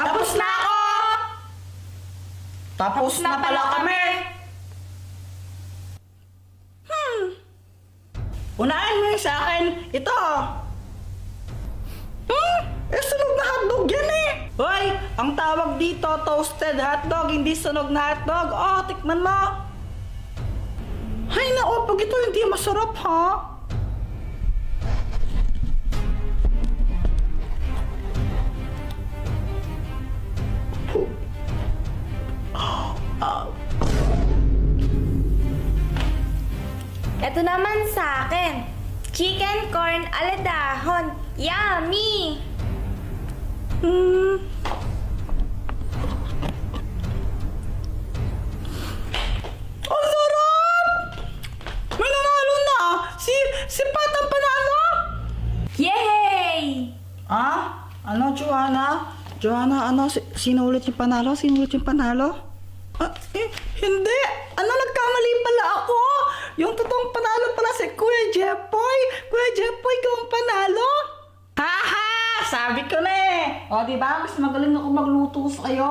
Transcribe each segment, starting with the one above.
Tapos na ako! Tapos na pala kami! Unahin mo yung sa akin. Ito! Sunog na hotdog yan eh! Hoy! Ang tawag dito, toasted hotdog, hindi sunog na hotdog. Oh, tikman mo! Hay nako, pag ito hindi masarap ha? Ito naman sa akin. Chicken corn aladahon. Yummy! Ang sarap! May nanalo na! Si Pat ang panalo! Yay! Ah? Ano, Joanna? Joanna, ano? Sino ulit yung panalo? Sino ulit yung panalo? Hindi! Ano, nagkamali pala ako! Yung totoong panalo pala si Kuya Jepoy! Kuya Jepoy, ikaw ang panalo! Haha! Sabi ko na eh! O, diba? Mas magaling ako magluto sa'yo!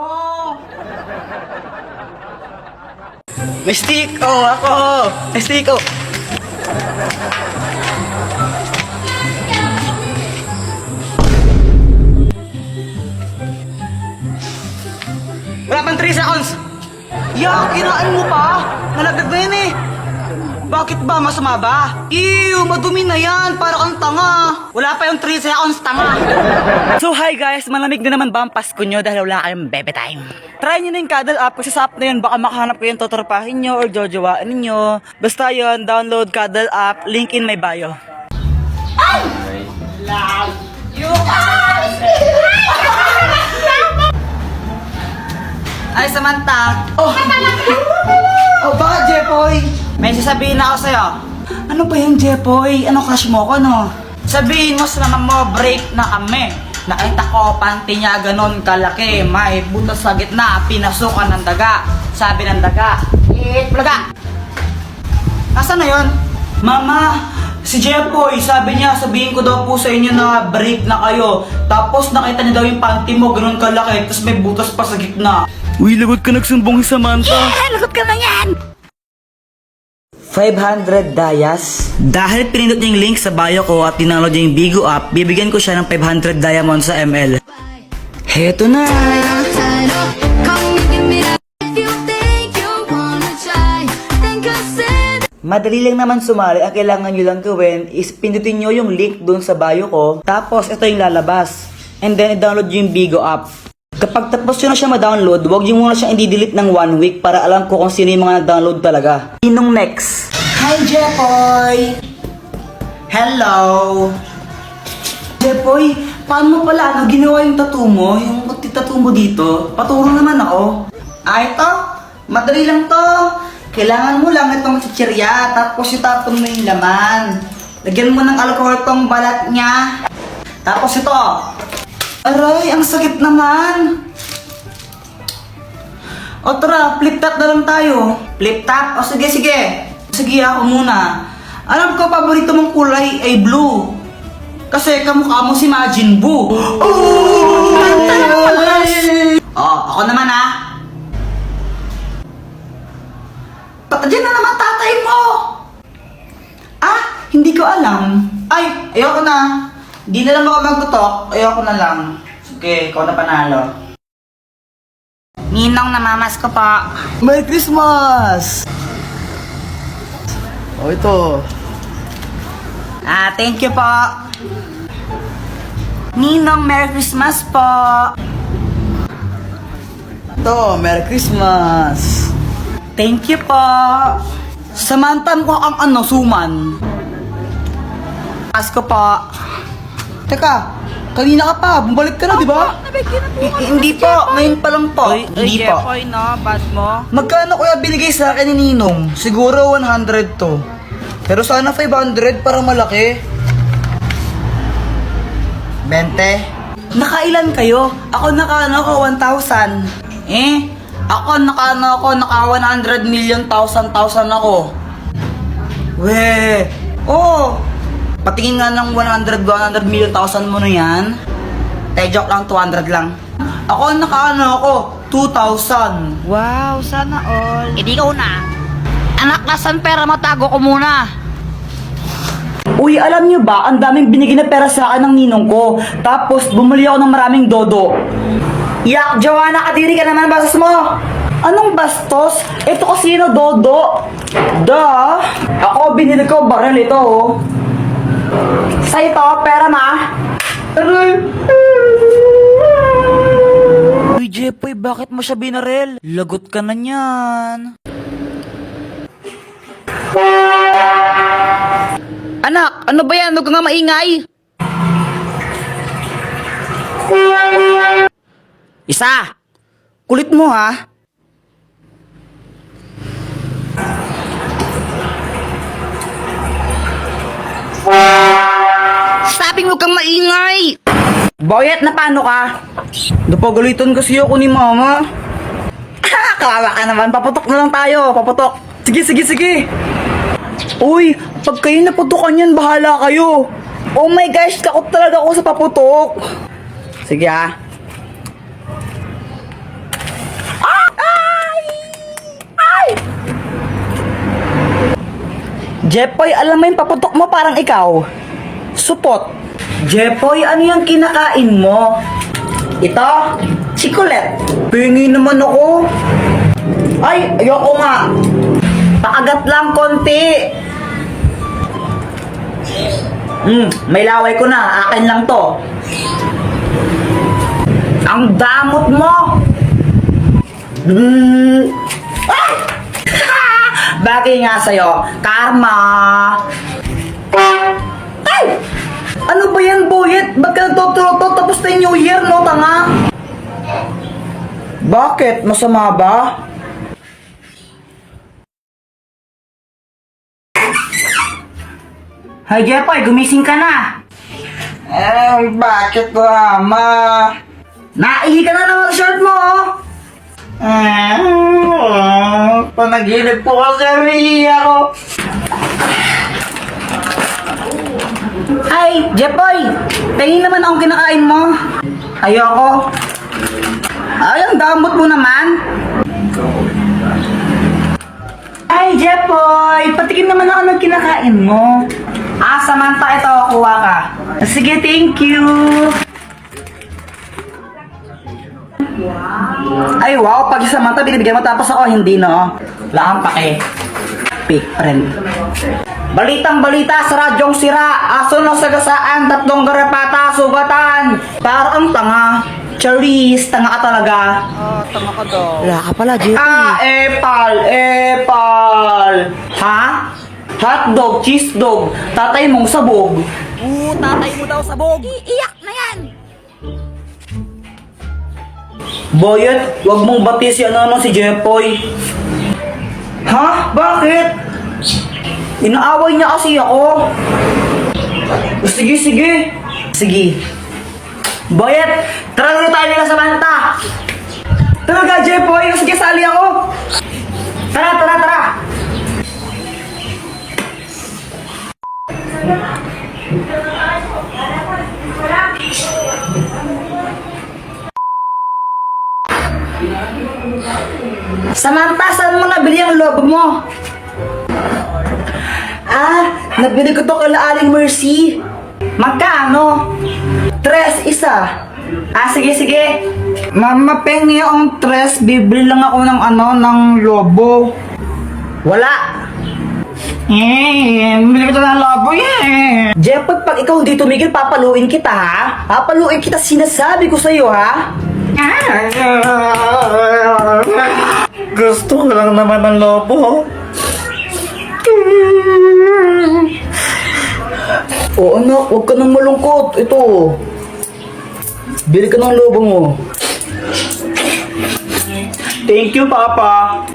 May stick! Oh, ako! May stick! Oh! Wala pang 3 seconds! Yak! Kinain mo pa! Nalagdag na yan eh! Bakit ba? Masama ba? Ew! Madumi na yan! Para kang tanga! Wala pa yung 3 seconds, tanga! So hi guys! Malamig na naman ba ang Pasko nyo dahil wala kayong bebe time? Try nyo na yung Cuddle app kasi sa app na yun baka makahanap ko yung totorpahin nyo or jojowain ninyo. Basta yun, download Cuddle app, link in my bio. Ay, Samantha! Oh! Oh, bakit, Jepoy? May sasabihin na ako sa'yo. Ano ba yan, Jepoy? Ano crush mo ko, no? Sabihin mo sa mama mo, break na kami. Nakita ko, panty niya ganon kalaki. May butas sa gitna, pinasukan ng daga. Sabi ng daga, blaga! Nasaan na yun? Mama, si Jepoy, sabi niya, sabihin ko daw po sa inyo na break na kayo. Tapos nakita niya daw yung panty mo, ganon kalaki. Tapos may butas pa sa gitna. Uy, lagot ka nagsumbong si Samantha. Lagot ka na yan! 500 dayas. Dahil pinindot niya yung link sa bio ko at tinanglod niya yung Bigo app, bibigyan ko siya ng 500 diamond sa ML. Heto na! Madali lang naman sumali. Ang kailangan nyo lang gawin is pindutin nyo yung link dun sa bio ko. Tapos ito yung lalabas. And then i-download nyo yung Bigo app. Kapag tapos nyo na siya ma-download, huwag nyo muna siya i-delete ng 1 week para alam ko kung sino yung mga nag-download talaga. Sinong next? Hi, Jepoy! Hello! Jepoy, paano mo pala ginawa yung tattoo mo? Yung tattoo mo dito? Paturo naman ako. Ito? Madali lang to. Kailangan mo lang itong chichirya, tapos itapon mo yung laman. Lagyan mo ng alcohol tong balat niya. Tapos ito. Aray, ang sakit naman. O tara, flip top na lang tayo. Flip top? O sige, sige. Sige, ako muna. Alam ko, paborito mong kulay ay blue. Kasi kamukha mo si Majin Buu. Oh! Ako naman ha. Diyan na naman tatay mo. Ah, hindi ko alam. Ay, ayoko na. Di na lang ako magtutok. Ayoko na lang. Okay, ikaw na panalo. Ninong, namamas ko pa. Merry Christmas! Oh, ito. Thank you po. Ninong, Merry Christmas po. Ito, Merry Christmas. Thank you po. Samantan ko ang suman. Asko po. Teka, kanina ka pa. Bumalik ka na, di ba? Hindi po, ngayon pa lang po. Hindi po. Jepoy, no? Bad mo? Magkano kuya binigay sa akin ni Ninong? Siguro 100 to. Pero sana 500 para malaki. 20. Nakailan kayo? Ako naka 1,000. Ako naka 100 million thousand ako. We. Oh. Patingin nga ng 100 million thousand mo na yan. Joke lang, 200 lang. Ako nakaano ako, 2,000. Wow, sana all. Hindi ka una. Anak, nasan pera mo? Tago ko muna. Uy, alam niyo ba, ang daming binigay na pera sa akin ng ninong ko. Tapos, bumili ako ng maraming dodo. Yak, Joanna, kadiri ka naman, bastos mo. Anong bastos? Ito kasi na dodo. Da. Ako, binili ko baril ito, oh. Sa ito, pera ma. Aray. Uy, Jepoy, bakit mo siya binaril? Lagot ka na niyan. Anak, ano ba yan? Huwag ka nga maingay. Isa. Kulit mo, ha? Sabi mo kang maingay. Boyet, na paano ka? Napagalitan kasi ako ni mama. Kawawa ka naman. Paputok na lang tayo. Paputok. Sige, sige, sige. Uy, pag kayo naputukan yan, bahala kayo. Oh my gosh, takot talaga ako sa paputok. Sige ah. Ay! Ay! Jepoy, alam mo yung paputok mo parang ikaw. Supot. Jepoy, ano yung kinakain mo? Ito? Chikulet. Pingi naman ako. Ay, ayoko nga. Pakagat lang konti. May laway ko na. Akin lang to. Ang damot mo. Ah! Bagay nga sa'yo. Karma. Ay! Ano ba yan, Boyet? Ba't ka nagtuturo-to? Tapos na yung New Year, no, tanga? Bakit? Masama ba? Hay, Jepoy, gumising ka na. Bakit, Mama? Naihi ka na naman sa shirt mo, oh. Panaginip po kasi ako. Ay, Jepoy, tingin naman akong kinakain mo. Ayoko. Ay, ang damot mo naman. Ay, Jepoy, patikin naman ako ng kinakain mo. Ah, Samantha, ito, kuha ka. Sige, thank you. Ay, wow, pag si Samantha binibigyan mo tapos ako hindi, no? Wala kang pake. Fake friend. Balitang balita sa radyong sira. Aso ng sagasaan, 3 garapata, sugatan. Parang tanga. Charis, tanga ka talaga. Tama ka daw. Wala ka pala, Jepoy. Epal, epal. Ha? Hotdog, cheese dog, tatay mong sabog. Tatay mo daw sabog. Iiyak na yan! Boyet, wag mong bati si si Jepoy. Ha? Bakit? Inaaway niya kasi ako. Sige, sige. Sige. Boyet, tara na tayo nila sa Manta. Talaga, Jepoy. Sige, sali ako. Tara, tara, tara. Samantha, saan mo nabili ang lobo mo? Ah, nabili ko to kay Aling Mercy. Magkano? 3 isa. Ah, sige, sige. Mama, pengi ang 3. Bibili lang ako ng ng lobo. Wala. Bili ko to ng lobo, Jeff, pag ikaw hindi tumigil, papaluin kita, ha? Papaluin kita, sinasabi ko sa'yo, ha? Gusto ko lang naman ng lobo. O anak, huwag ka nang malungkot. Ito. Bili ka ng lobo mo. Thank you, Papa.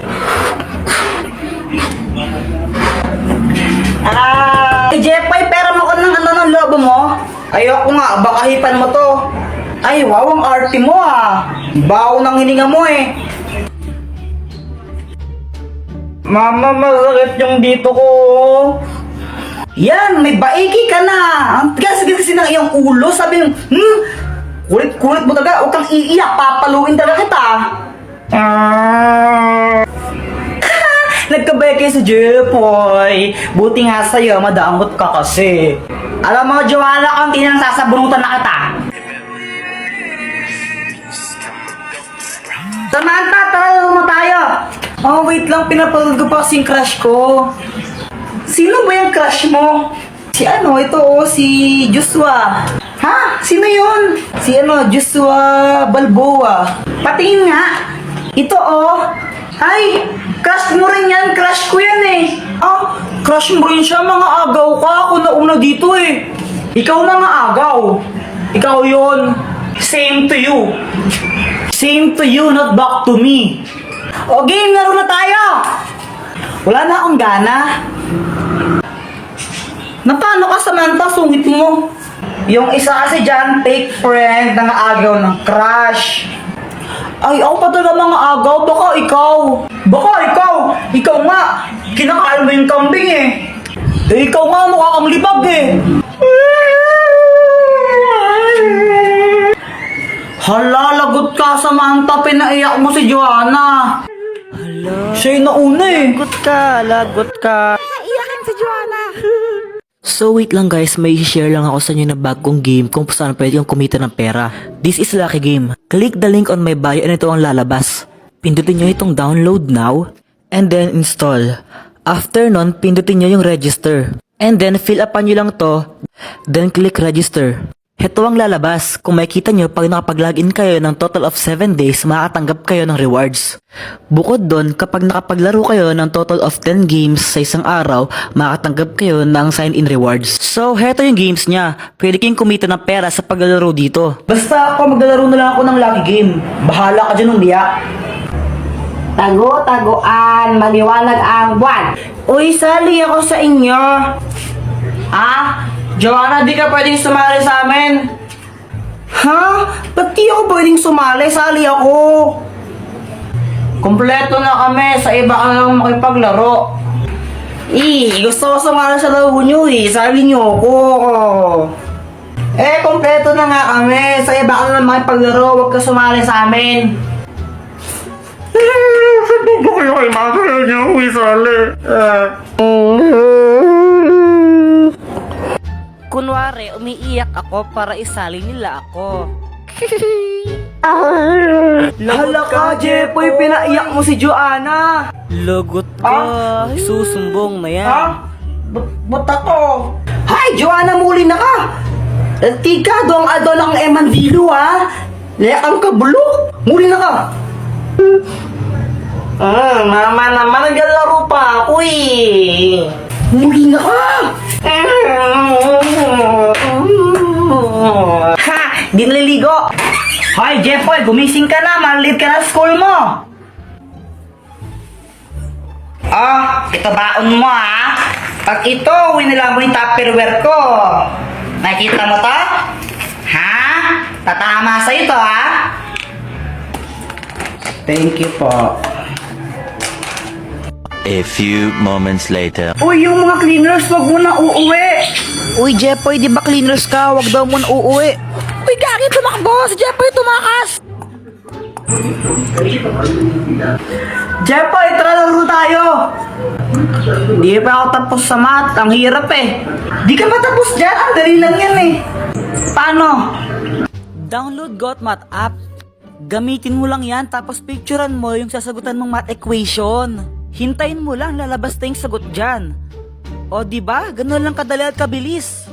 Jepoy, pera mo ka ng ng lobo mo? Ayoko nga, baka hipan mo to. Ay, wow, ang arte mo Bawo ng hininga mo Mama, masakit yung dito ko. Yan, may baiki ka na. Ang tigas kasi ng iyong ulo. Sabi yung, Kulit-kulit mo talaga. Huwag kang iiyak. Papaluin talaga kita. Nagkabay kayo sa Jepoy. Buti nga sa'yo, madaangot ka kasi. Alam mo, Joanna, konti nang sasabunutan na kita. Samantha, tara mo tayo. Oh, wait lang, pinapanood ko pa kasing crush ko. Sino ba yung crush mo? Si ano, ito si Joshua. Ha? Sino yun? Si Joshua Balboa. Patingin nga. Ito Ay, crush mo rin yan. Crush ko yan eh. Crush mo rin siya. Mga agaw ka. Ako nauna dito eh. Ikaw mga agaw. Ikaw yun. Same to you. Same to you, not back to me. O game, laro na tayo. Wala na akong gana. Na paano ka, Samantha? Sungit mo. Yung isa kasi dyan, fake friend, nangaagaw ng crush. Ay, ako pa talaga mga agaw. Baka ikaw. Ikaw nga. Kinakain mo yung kambing eh. Ikaw nga, mukha kang libag eh. Hala, lagot ka, Samantha. Pinaiyak mo si Joanna. Hala. Siya yung nauna eh. Lagot ka. Iyakin si Joanna. So wait lang guys, may share lang ako sa inyo na bagong game kung saan pwede kang kumita ng pera. This is Lucky Game. Click the link on my bio and ito ang lalabas. Pindutin nyo itong download now and then install. After nun, pindutin nyo yung register. And then fill upan nyo lang to, then click register. Ito ang lalabas. Kung makikita nyo, pag nakapag-login kayo ng total of 7 days, makakatanggap kayo ng rewards. Bukod doon, kapag nakapaglaro kayo ng total of 10 games sa isang araw, makakatanggap kayo ng sign-in rewards. So, heto yung games niya. Pwede kayong kumita ng pera sa paglalaro dito. Basta ako, maglalaro na lang ako ng Lucky Game. Bahala ka dyan, umiyak. Tago-taguan, maliwanag ang buwan. Uy, sali ako sa inyo. Joanna, di ka pwedeng sumali sa amin. Ha? Ba't di ako pwedeng sumali? Sali ako. Kompleto na kami. Sa iba ka lang makipaglaro. Gusto ko sumali sa laro nyo eh. Sali nyo ako. Kompleto na nga kami. Sa iba ka lang makipaglaro. Huwag ka sumali sa amin. Sabi ba kayo kay mama niyo? Sali. Kunwari, umiiyak ako para isali nila ako. Hala ka, Jepoy. Pinaiyak mo si Joanna. Lagot ka. Susumbong na yan. Ba't ako? Hay, Joanna, muli na ka! Tika, doang adol ang Emandilo, ha? Layakang kabulok! Muli na ka! Mama naman, naglalaro pa ako eh! Muli na ka! Ha! Di naliligo! Hoy, Jepoy, gumising ka na! Malit ka na sa school mo! Ito baon mo, ha? Pag ito, winila mo yung Tupperware ko. Nakikita mo to? Ha? Tatama sa'yo to, ha? Thank you po. A few moments later. Uy, yung mga cleaners, wag mo na uuwi. Uy, Jepoy, di ba cleaners ka? Wag daw mo na uuwi. Uy, gagi, tumakbo. Si Jepoy tumakas. Jepoy, tara laro tayo. Di pa ako tapos sa math. Ang hirap eh. Di ka pa tapos dyan. Ang dali lang yan eh. Paano? Download GotMath app. Gamitin mo lang yan tapos picturean mo yung sasagutan mong math equation. Hintayin mo lang, lalabas na yung sagot dyan. O diba? Ganun lang kadali at kabilis.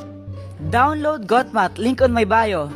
Download GotMath, link on my bio.